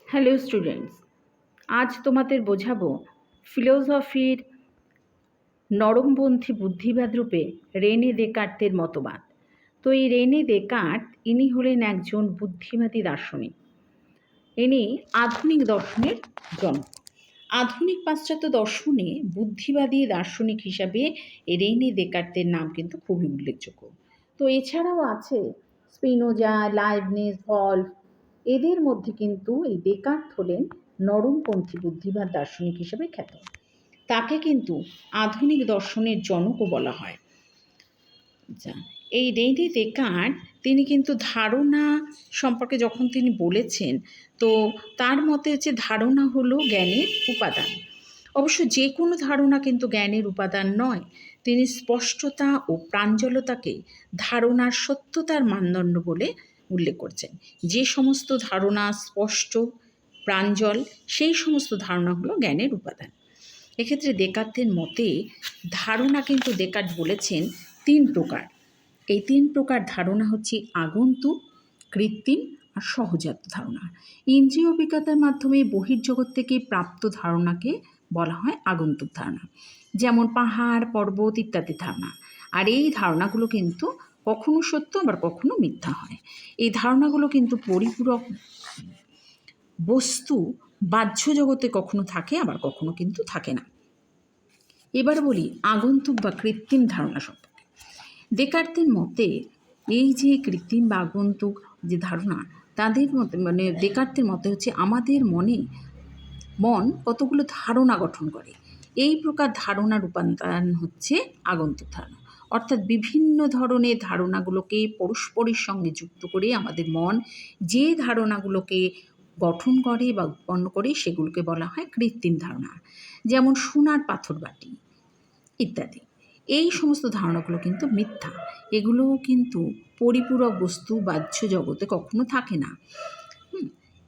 Hello students, আজ তোমাদের বোঝাবো ফিলোসফির নরমপন্থী বুদ্ধিবাদ রূপে রেনে দেকার্তের মতবাদ। তো এই রেনে দেকার্ত ইনি হলেন একজন বুদ্ধিবাদী দার্শনিক। ইনি আধুনিক দর্শনের জনক। আধুনিক পাশ্চাত্য দর্শনে বুদ্ধিবাদী দার্শনিক হিসাবে এই রেনে দেকার্তের নাম কিন্তু খুবই উল্লেখযোগ্য। তো এছাড়াও আছে স্পিনোজা, লাইবনিজ, ভল্ফ। এদের মধ্যে কিন্তু এই দেকার্ত হলেন নরমপন্থী বুদ্ধিবাদ দার্শনিক হিসেবে খ্যাত। তাকে কিন্তু আধুনিক দর্শনের জনকও বলা হয়। আচ্ছা, এই রেনে দেকার্ত তিনি কিন্তু ধারণা সম্পর্কে যখন তিনি বলেছেন, তো তার মতে হচ্ছে ধারণা হলো জ্ঞানের উপাদান। অবশ্য যে কোনো ধারণা কিন্তু জ্ঞানের উপাদান নয়। তিনি স্পষ্টতা ও প্রাঞ্জলতাকে ধারণার সত্যতার মানদণ্ড বলে উল্লেখ করছেন। যে সমস্ত ধারণা স্পষ্ট, প্রাঞ্জল, সেই সমস্ত ধারণা হলো জ্ঞানের উপাদান। এক্ষেত্রে দেকার্তের মতে ধারণা কিন্তু দেকার্ত বলেছেন তিন প্রকার। এই তিন প্রকার ধারণা হচ্ছে আগন্তুক, কৃত্রিম আর সহজাত ধারণা। ইন্দ্রিয় অভিজ্ঞতার মাধ্যমে বহির্জগৎ থেকে প্রাপ্ত ধারণাকে বলা হয় আগন্তুক ধারণা, যেমন পাহাড়, পর্বত ইত্যাদি ধারণা। আর এই ধারণাগুলো কিন্তু কখনো সত্য আবার কখনো মিথ্যা হয়। এই ধারণাগুলো কিন্তু পরিপূরক বস্তু বাহ্য জগতে কখনো থাকে, আবার কখনো কিন্তু থাকে না। এবার বলি আগন্তুক বা কৃত্রিম ধারণা সম্পর্কে। দেকার্তের মতে এই যে কৃত্রিম বা আগন্তুক যে ধারণা, তাদের মতে দেকার্তের মতে হচ্ছে আমাদের মন কতগুলো ধারণা গঠন করে। এই প্রকার ধারণা রূপান্তরণ হচ্ছে আগন্তুক ধারণা। অর্থাৎ বিভিন্ন ধরনের ধারণাগুলোকে পরস্পরের সঙ্গে যুক্ত করে আমাদের মন যে ধারণাগুলোকে গঠন করে বা উৎপন্ন করে সেগুলোকে বলা হয় কৃত্রিম ধারণা, যেমন সোনার পাথর বাটি ইত্যাদি। এই সমস্ত ধারণাগুলো কিন্তু মিথ্যা। এগুলোও কিন্তু পরিপূরক বস্তু বাহ্য জগতে কখনো থাকে না।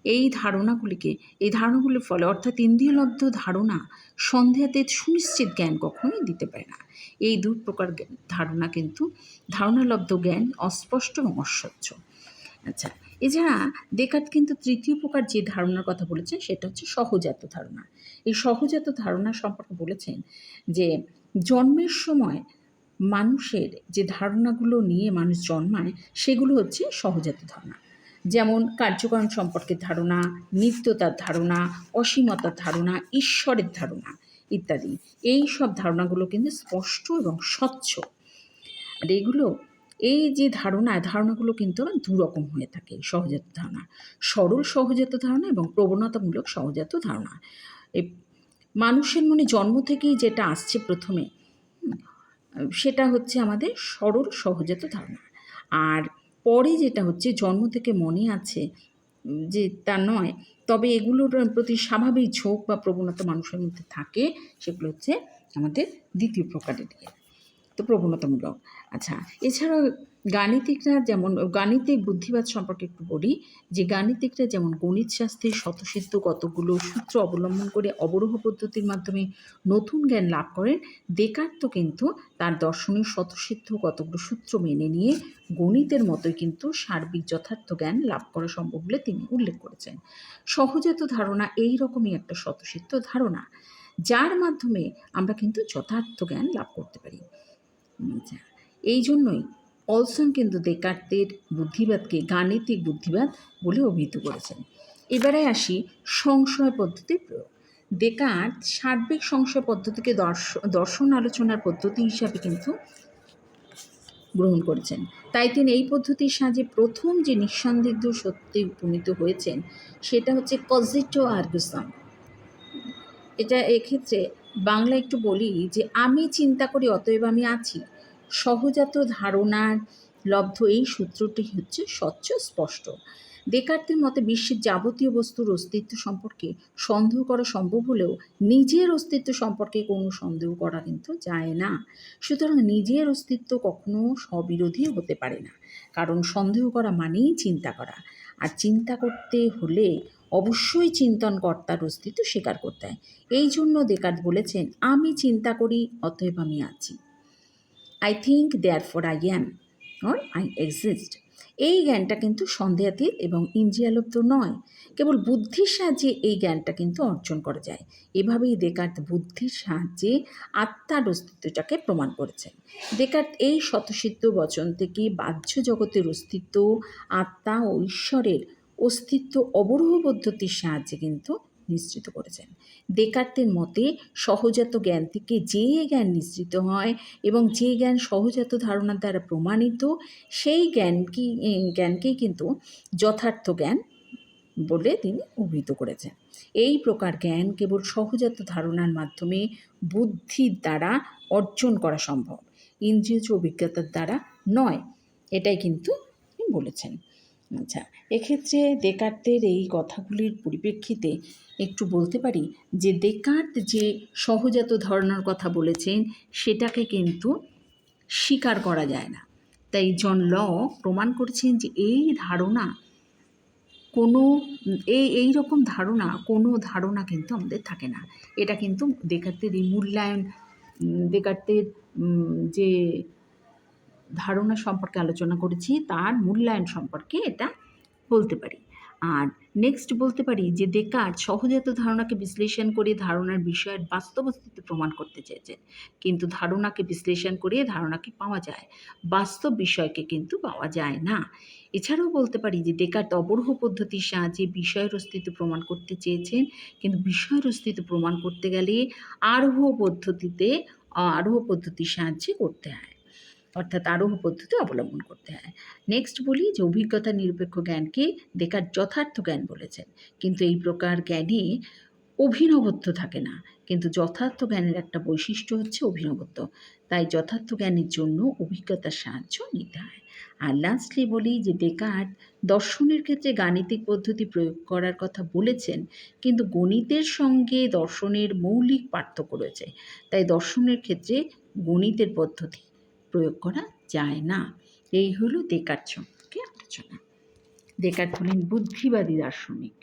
এই ধারণাগুলির ফলে অর্থাৎ ইন্দ্রিয়লব্ধ ধারণা সন্দেহাতীত সুনিশ্চিত জ্ঞান কখনোই দিতে পারে না। এই দুই প্রকার ধারণা কিন্তু ধারণালব্ধ জ্ঞান অস্পষ্ট এবং অস্বচ্ছ। আচ্ছা, এছাড়া দেকার্ত কিন্তু তৃতীয় প্রকার যে ধারণার কথা বলেছেন সেটা হচ্ছে সহজাত ধারণা। এই সহজাত ধারণা সম্পর্কে বলেছেন যে জন্মের সময় মানুষের যে ধারণাগুলো নিয়ে মানুষ জন্মায় সেগুলো হচ্ছে সহজাত ধারণা, যেমন কার্যকারণ সম্পর্কের ধারণা, নিত্যতার ধারণা, অসীমতার ধারণা, ঈশ্বরের ধারণা ইত্যাদি। এই সব ধারণাগুলো কিন্তু স্পষ্ট এবং স্বচ্ছ। আর এই যে ধারণাগুলো কিন্তু দুরকম হয়ে থাকে। সহজাত ধারণা, সরল সহজাত ধারণা এবং প্রবণতামূলক সহজাত ধারণা। এই মানুষের মনে জন্ম থেকেই যেটা আসছে প্রথমে, সেটা হচ্ছে আমাদের সরল সহজাত ধারণা। আর পরে যেটা হচ্ছে জন্ম থেকে মনে আছে যে তা নয়, তবে এগুলোর প্রতি স্বাভাবিক ঝোঁক বা প্রবণতা মানুষের মধ্যে থাকে, সেগুলো হচ্ছে আমাদের দ্বিতীয় প্রকারের তো প্রবণতামূলক। আচ্ছা, এছাড়াও গাণিতিক বুদ্ধিবাদ সম্পর্কে একটু বলি, যে গাণিতিকরা যেমন গণিত শাস্ত্রের স্বতঃসিদ্ধ কতগুলো সূত্র অবলম্বন করে অবরোহ পদ্ধতির মাধ্যমে নতুন জ্ঞান লাভ করেন, দেকার্ত কিন্তু তার দর্শনের স্বতঃসিদ্ধ কতগুলো সূত্র মেনে নিয়ে গণিতের মতোই কিন্তু সার্বিক যথার্থ জ্ঞান লাভ করা সম্ভব বলে তিনি উল্লেখ করেছেন। সহজাত ধারণা এই রকমই একটা স্বতঃসিদ্ধ ধারণা, যার মাধ্যমে আমরা কিন্তু যথার্থ জ্ঞান লাভ করতে পারি। এই জন্যই অলসন কিন্তু দেকার্তের বুদ্ধিবাদকে গাণিতিক বুদ্ধিবাদ বলে অভিহিত করেছেন। এবারে আসি সংশয় পদ্ধতির প্রয়োগ। দেকার্ত সার্বিক সংশয় পদ্ধতিকে দর্শন আলোচনার পদ্ধতি হিসাবে কিন্তু গ্রহণ করেছেন। তাই তিনি এই পদ্ধতির সাহায্যে প্রথম যে নিঃসন্দিগ্ধ সত্যে উপনীত হয়েছেন সেটা হচ্ছে কজিটো আর্গো সাম। এটা এক্ষেত্রে বাংলা একটু বলি যে আমি চিন্তা করি অতএব আমি আছি। সহজাত ধারণার লব্ধ এই সূত্রটি হচ্ছে স্বচ্ছ স্পষ্ট। দেকার্তের মতে বিশ্বের যাবতীয় বস্তুর অস্তিত্ব সম্পর্কে সন্দেহ করা সম্ভব হলেও নিজের অস্তিত্ব সম্পর্কে কোনো সন্দেহ করা কিন্তু যায় না। সুতরাং নিজের অস্তিত্ব কখনো স্ববিরোধী হতে পারে না, কারণ সন্দেহ করা মানেই চিন্তা করা, আর চিন্তা করতে হলে অবশ্যই চিন্তনকর্তার অস্তিত্ব স্বীকার করতে হয়। এই জন্য দেকার্ত বলেছেন আমি চিন্তা করি অতএব আমি আছি। I think therefore I am or I exist. এই জ্ঞানটা কিন্তু সন্দেহাতীত এবং ইন্দ্রিয়ালব্ধ নয়, কেবল বুদ্ধির সাহায্যে এই জ্ঞানটা কিন্তু অর্জন করা যায়। এভাবেই দেকার্ত বুদ্ধির সাহায্যে আত্মার অস্তিত্বটাকে প্রমাণ করেছেন। দেকার্ত এই স্বতঃসিদ্ধ বচন থেকে বাহ্য জগতের অস্তিত্ব, আত্মা ও ঈশ্বরের অস্তিত্ব অবরোহ পদ্ধতির সাহায্যে কিন্তু নিশ্চিত করেছেন। দেকার্তের মতে সহজাত জ্ঞান থেকে যে জ্ঞান নিশ্চিত হয় এবং যে জ্ঞান সহজাত ধারণার দ্বারা প্রমাণিত, সেই জ্ঞানকেই কিন্তু যথার্থ জ্ঞান বলে তিনি অভিহিত করেছেন। এই প্রকার জ্ঞান কেবল সহজাত ধারণার মাধ্যমে বুদ্ধির দ্বারা অর্জন করা সম্ভব, ইন্দ্রিয়জ অভিজ্ঞতার দ্বারা নয়। এটাই কিন্তু তিনি বলেছেন। আচ্ছা, এক্ষেত্রে দেকার্তের এই কথাগুলির পরিপ্রেক্ষিতে একটু বলতে পারি যে দেকার্ত যে সহজাত ধারণার কথা বলেছেন সেটাকে কিন্তু স্বীকার করা যায় না। তাই জন লক প্রমাণ করেছেন যে এই ধারণা কোনো এই রকম ধারণা কোনো ধারণা কিন্তু আমাদের থাকে না। এটা কিন্তু দেকার্তের এই মূল্যায়ন, দেকার্তের যে ধারণা সম্পর্কে আলোচনা করেছি তার মূল্যায়ন সম্পর্কে এটা বলতে পারি। আর নেক্সট বলতে পারি যে দেকার্ত সহজাত ধারণাকে বিশ্লেষণ করে ধারণার বিষয়ের বাস্তব অস্তিত্ব প্রমাণ করতে চেয়েছেন, কিন্তু ধারণাকে বিশ্লেষণ করে ধারণাকে পাওয়া যায়, বাস্তব বিষয়কে কিন্তু পাওয়া যায় না। এছাড়াও বলতে পারি যে দেকার্ত অবরোহ পদ্ধতির সাহায্যে বিষয়ের অস্তিত্ব প্রমাণ করতে চেয়েছেন, কিন্তু বিষয়ের অস্তিত্ব প্রমাণ করতে গেলে আরোহ পদ্ধতির সাহায্যে করতে হয়, অর্থাৎ আরোহ পদ্ধতি অবলম্বন করতে হয়। নেক্সট বলি যে অভিজ্ঞতা নিরপেক্ষ জ্ঞানকে দেকার্ত যথার্থ জ্ঞান বলেছেন, কিন্তু এই প্রকার জ্ঞানে অভিনবত্ব থাকে না, কিন্তু যথার্থ জ্ঞানের একটা বৈশিষ্ট্য হচ্ছে অভিনবত্ব। তাই যথার্থ জ্ঞানের জন্য অভিজ্ঞতার সাহায্য নিতে হয়। আর লাস্টলি বলি যে দেকার্ত দর্শনের ক্ষেত্রে গাণিতিক পদ্ধতি প্রয়োগ করার কথা বলেছেন, কিন্তু গণিতের সঙ্গে দর্শনের মৌলিক পার্থক্য রয়েছে, তাই দর্শনের ক্ষেত্রে গণিতের পদ্ধতি প্রয়োগ করা যায় না। এই হলো দেকার্ত সম্পর্কে আলোচনা। দেকার্ত হলেন বুদ্ধিবাদী দার্শনিক।